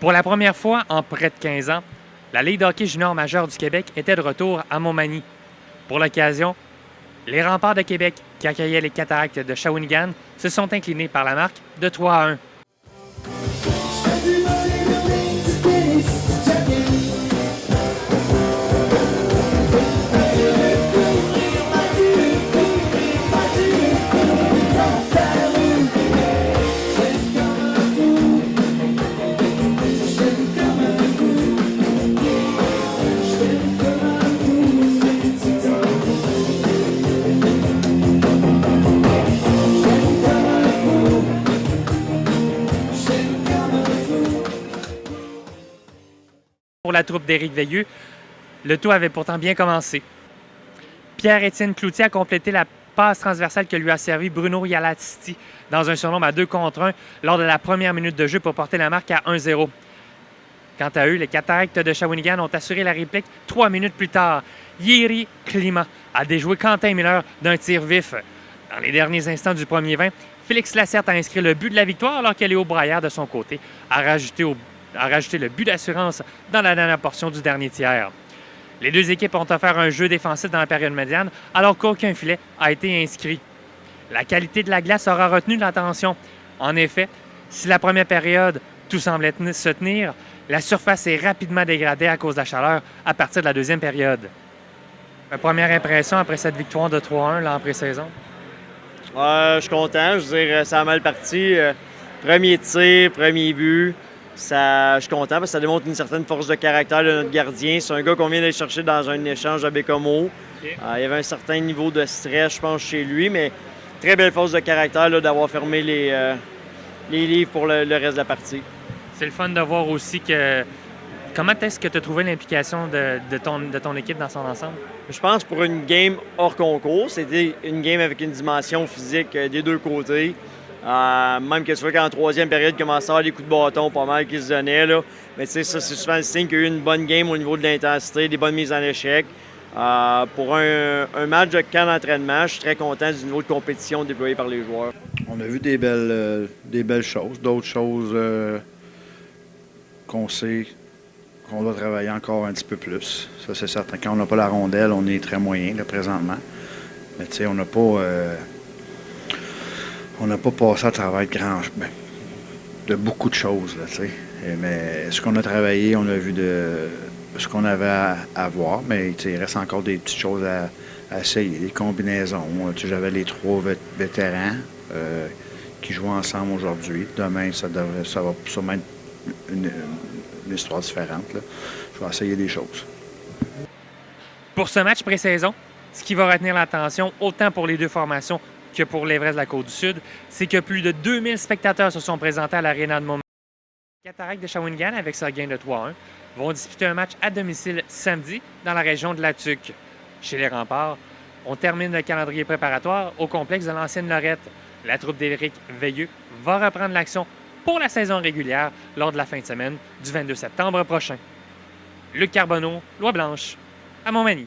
Pour la première fois en près de 15 ans, la Ligue de hockey junior majeure du Québec était de retour à Montmagny. Pour l'occasion, les Remparts de Québec, qui accueillaient les Cataractes de Shawinigan, se sont inclinés par la marque de 3-1. Pour la troupe d'Éric Veilleux, le tout avait pourtant bien commencé. Pierre-Étienne Cloutier a complété la passe transversale que lui a servi Bruno Yalatisti dans un surnombre à 2 contre 1 lors de la première minute de jeu pour porter la marque à 1-0. Quant à eux, les Cataractes de Shawinigan ont assuré la réplique 3 minutes plus tard. Yeri Klima a déjoué Quentin Miller d'un tir vif. Dans les derniers instants du premier 20, Félix Lacerte a inscrit le but de la victoire alors que Léo Braillard, de son côté, a rajouté le but d'assurance dans la dernière portion du dernier tiers. Les deux équipes ont offert un jeu défensif dans la période médiane alors qu'aucun filet a été inscrit. La qualité de la glace aura retenu l'attention. En effet, si la première période, tout semblait se tenir, la surface est rapidement dégradée à cause de la chaleur à partir de la deuxième période. Ma première impression après cette victoire de 3-1 là, en pré-saison? Je suis content. Je veux dire, ça a mal parti. Premier tir, premier but. Je suis content parce que ça démontre une certaine force de caractère de notre gardien. C'est un gars qu'on vient d'aller chercher dans un échange à Bécomo. Okay. Il y avait un certain niveau de stress, je pense, chez lui, mais très belle force de caractère là, d'avoir fermé les livres pour le reste de la partie. C'est le fun de voir aussi que... Comment est-ce que tu as trouvé l'implication de ton équipe dans son ensemble? Je pense pour une game hors concours, c'était une game avec une dimension physique des deux côtés. Même que tu vois qu'en troisième période, il commençait à avoir des coups de bâton pas mal qui se donnaient. Là. Mais tu sais, ça, c'est souvent le signe qu'il y a eu une bonne game au niveau de l'intensité, des bonnes mises en échec. Pour un match de camp d'entraînement, je suis très content du niveau de compétition déployé par les joueurs. On a vu des belles choses, d'autres choses qu'on sait qu'on doit travailler encore un petit peu plus. Ça, c'est certain. Quand on n'a pas la rondelle, on est très moyen là, présentement. Mais tu sais, on n'a pas passé à travers de beaucoup de choses, là, tu sais. Mais ce qu'on a travaillé, on a vu de ce qu'on avait à voir, mais il reste encore des petites choses à essayer, des combinaisons. J'avais les 3 vétérans qui jouent ensemble aujourd'hui. Demain, ça va sûrement être une histoire différente. Là. Je vais essayer des choses. Pour ce match pré-saison, ce qui va retenir l'attention, autant pour les deux formations que pour l'Everest de la Côte-du-Sud, c'est que plus de 2000 spectateurs se sont présentés à l'Aréna de Montmagny. Les Cataractes de Shawinigan, avec sa gain de 3-1, vont disputer un match à domicile samedi dans la région de la Tuque. Chez les Remparts, on termine le calendrier préparatoire au complexe de l'Ancienne Lorette. La troupe d'Éric Veilleux va reprendre l'action pour la saison régulière lors de la fin de semaine du 22 septembre prochain. Luc Carbonneau, Loi Blanche, à Montmagny.